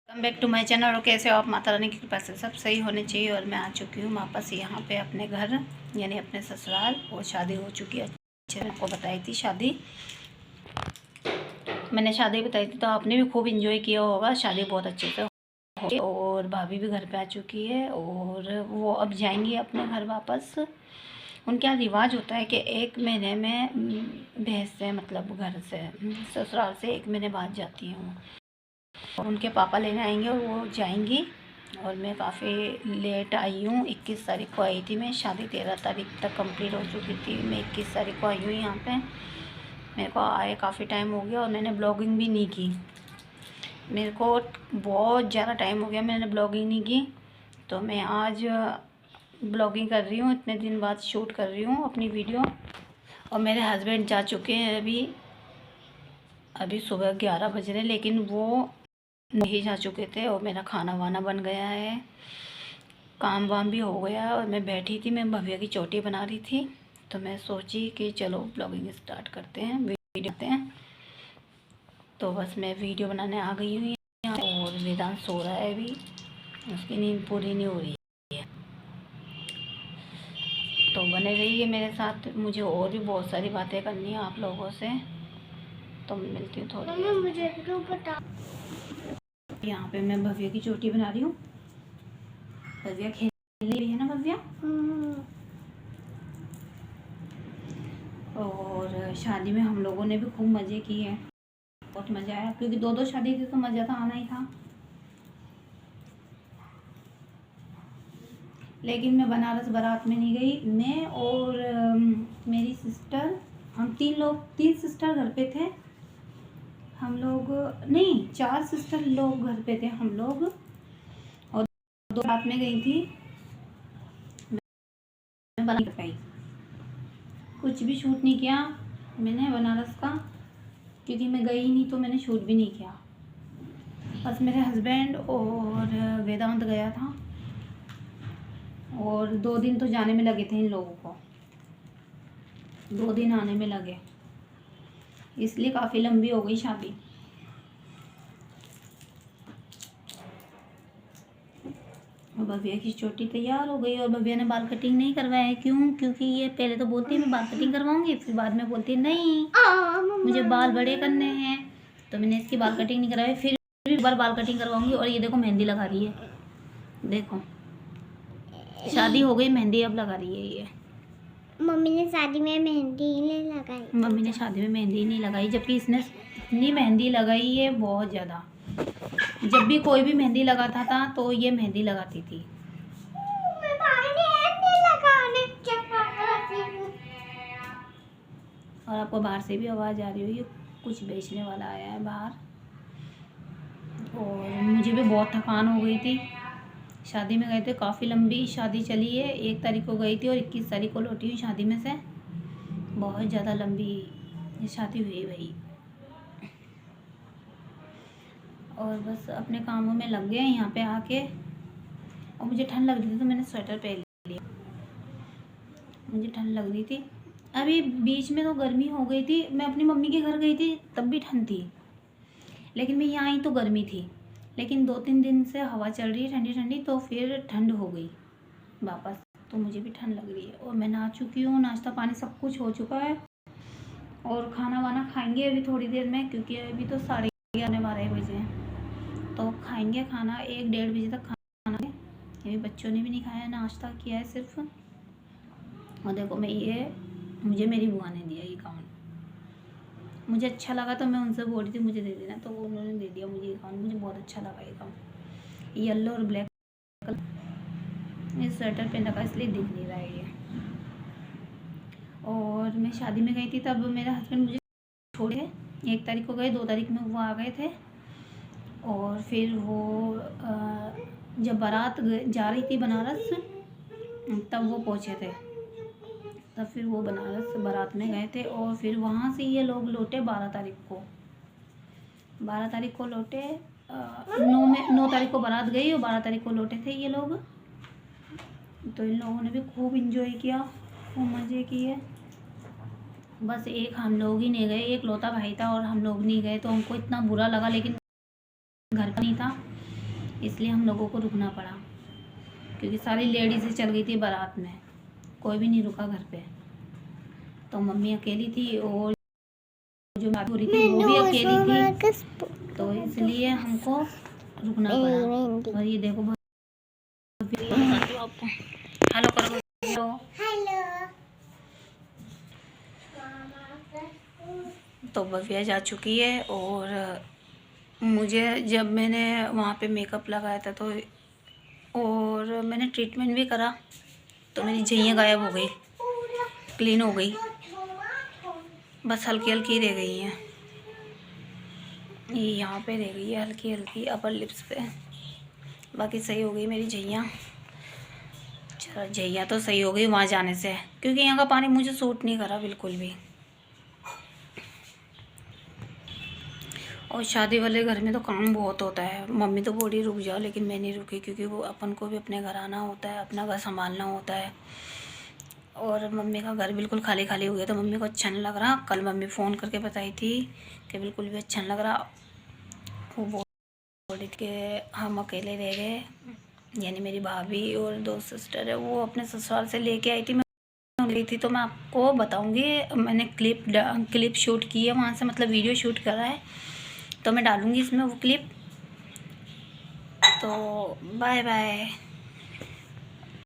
Welcome back to my channel. और कैसे हो आप? माता रानी की कृपा से सब सही होने चाहिए। और मैं आ चुकी हूँ वापस यहाँ पे अपने घर, यानी अपने ससुराल। और शादी हो चुकी है। अच्छे आपको बताई थी शादी, मैंने शादी बताई थी, तो आपने भी खूब इंजॉय किया होगा। शादी बहुत अच्छे से हो। और भाभी भी घर पे आ चुकी है और वो अब जाएंगी अपने घर वापस। उनके यहाँ रिवाज होता है कि 1 महीने में भैंस से, मतलब घर से, ससुराल से 1 महीने बाद जाती हैं। और उनके पापा लेने आएंगे और वो जाएंगी। और मैं काफ़ी लेट आई हूँ। 21 तारीख को आई थी मैं। शादी 13 तारीख तक कंप्लीट हो चुकी थी। मैं 21 तारीख को आई हूँ यहाँ पे। मेरे को आए काफ़ी टाइम हो गया और मैंने ब्लॉगिंग भी नहीं की। मेरे को बहुत ज़्यादा टाइम हो गया, मैंने ब्लॉगिंग नहीं की। तो मैं आज ब्लॉगिंग कर रही हूँ। इतने दिन बाद शूट कर रही हूँ अपनी वीडियो। और मेरे हस्बैंड जा चुके हैं अभी सुबह 11 बज रहे, लेकिन वो नहीं जा चुके थे। और मेरा खाना वाना बन गया है, काम वाम भी हो गया है। और मैं बैठी थी, मैं भव्या की चोटी बना रही थी। तो मैं सोची कि चलो ब्लॉगिंग स्टार्ट करते हैं, वीडियो करते हैं। तो बस मैं वीडियो बनाने आ गई हूँ यहाँ। और वेदांत सो रहा है अभी, उसकी नींद पूरी नहीं हो रही है। तो बने रहिए मेरे साथ, मुझे और भी बहुत सारी बातें करनी है आप लोगों से। तो मिलती हूँ थोड़ी। मुझे क्यों पता। यहाँ पे मैं भव्या की चोटी बना रही हूँ। भव्या खेल रही है ना भव्या। और शादी में हम लोगों ने भी खूब मज़े किए, बहुत मज़ा आया। क्योंकि 2 शादी थी तो मज़ा तो आना ही था। लेकिन मैं बनारस बारात में नहीं गई। मैं और मेरी सिस्टर, हम 3 सिस्टर घर पे थे। हम लोग नहीं, 4 सिस्टर लोग घर पे थे हम लोग। और 2 रात में गई थी मैं बनारस। कुछ भी शूट नहीं किया मैंने बनारस का, क्योंकि मैं गई नहीं तो मैंने शूट भी नहीं किया। बस मेरे हस्बैंड और वेदांत गया था। और 2 दिन तो जाने में लगे थे इन लोगों को, 2 दिन आने में लगे, इसलिए काफ़ी लंबी हो गई शादी। और भव्या की चोटी तैयार हो गई। और भव्या ने बाल कटिंग नहीं करवाया है। क्यों? क्योंकि ये पहले तो बोलती है मैं बाल कटिंग करवाऊंगी, फिर बाद में बोलती है नहीं मुझे बाल बड़े करने हैं। तो मैंने इसकी बाल कटिंग नहीं करवाई। फिर भी बार बाल कटिंग करवाऊंगी। और ये देखो मेहंदी लगा रही है, देखो शादी हो गई, मेहंदी अब लगा रही है ये। मम्मी ने शादी में मेहंदी नहीं लगाई। मम्मी ने शादी में मेहंदी नहीं लगाई, जबकि इसने इतनी मेहंदी लगाई है, बहुत ज़्यादा। जब भी कोई भी मेहंदी लगाता था तो ये मेहंदी लगाती थी। और आपको बाहर से भी आवाज़ आ रही होगी, कुछ बेचने वाला आया है बाहर। और मुझे भी बहुत थकान हो गई थी। शादी में गए थे, काफ़ी लंबी शादी चली है। 1 तारीख को गई थी और 21 तारीख को लौटी हूँ शादी में से। बहुत ज़्यादा लंबी शादी हुई भाई। और बस अपने कामों में लग गए यहाँ पे आके। और मुझे ठंड लग रही थी तो मैंने स्वेटर पहन लिया, मुझे ठंड लग रही थी। अभी बीच में तो गर्मी हो गई थी, मैं अपनी मम्मी के घर गई थी तब भी ठंड थी, लेकिन मैं यहाँ आई तो गर्मी थी। लेकिन 2-3 दिन से हवा चल रही है ठंडी ठंडी, तो फिर ठंड हो गई वापस। तो मुझे भी ठंड लग रही है। और मैं नहा चुकी हूँ, नाश्ता पानी सब कुछ हो चुका है। और खाना वाना खाएंगे अभी थोड़ी देर में, क्योंकि अभी तो 11:30 बजे हैं। तो खाएंगे खाना 1-1:30 बजे तक खाना है। अभी बच्चों ने भी नहीं खाया, नाश्ता किया है सिर्फ। और देखो मैं ये, मुझे मेरी बुआ ने दिया ये गाउन। मुझे अच्छा लगा तो मैं उनसे बोल रही थी मुझे दे देना, तो वो उन्होंने दे दिया मुझे ये गाउन। मुझे बहुत अच्छा लगा ये गाउन, येलो और ब्लैक कलर। ये स्वेटर पहन रखा इसलिए दिख नहीं रहा है ये। और मैं शादी में गई थी तब मेरा हस्बैंड मुझे छोड़े, 1 तारीख को गए, 2 तारीख में वो आ गए थे। और फिर वो जब बारात जा रही थी बनारस तब वो पहुँचे थे। तब फिर वो बनारस बारात में गए थे। और फिर वहाँ से ये लोग लौटे 12 तारीख को। 12 तारीख को लौटे। 9 तारीख को बारात गई और 12 तारीख को लौटे थे ये लोग। तो इन लोगों ने भी खूब इंजॉय किया, खूब मज़े किए। बस एक हम लोग ही नहीं गए, एक लौता भाई था और हम लोग नहीं गए। तो हमको इतना बुरा लगा, लेकिन घर का नहीं था इसलिए हम लोगों को रुकना पड़ा, क्योंकि सारी लेडीज़ें चल गई थी बारात में, कोई भी नहीं रुका घर पे। तो मम्मी अकेली थी और जो बात हो रही थी वो भी अकेली थी, तो इसलिए हमको रुकना पड़ा। और ये देखो आपको हेलो करो, हेलो। तो भव्या जा चुकी है। और मुझे जब मैंने वहाँ पे मेकअप लगाया था तो और मैंने ट्रीटमेंट भी करा, तो मेरी झइयाँ गायब हो गई, क्लीन हो गई, बस हल्की हल्की रह गई हैं। ये यहाँ पे रह गई है हल्की हल्की अपर लिप्स पे, बाकी सही हो गई मेरी झइयाँ। चलो झइयाँ तो सही हो गई वहाँ जाने से, क्योंकि यहाँ का पानी मुझे सूट नहीं करा बिल्कुल भी। और शादी वाले घर में तो काम बहुत होता है। मम्मी तो बोली रुक जाओ, लेकिन मैं नहीं रुकी, क्योंकि वो अपन को भी अपने घर आना होता है, अपना घर संभालना होता है। और मम्मी का घर बिल्कुल खाली खाली हो गया, तो मम्मी को अच्छा नहीं लग रहा। कल मम्मी फ़ोन करके बताई थी कि बिल्कुल भी अच्छा नहीं लग रहा। वो बोली कि हम अकेले रह गए, यानी मेरी भाभी और 2 सिस्टर है, वो अपने ससुराल से लेके आई थी। मैं गई थी तो मैं आपको बताऊँगी। मैंने क्लिप शूट की है वहाँ से, मतलब वीडियो शूट करा है, तो मैं डालूँगी इसमें वो क्लिप। तो बाय बाय।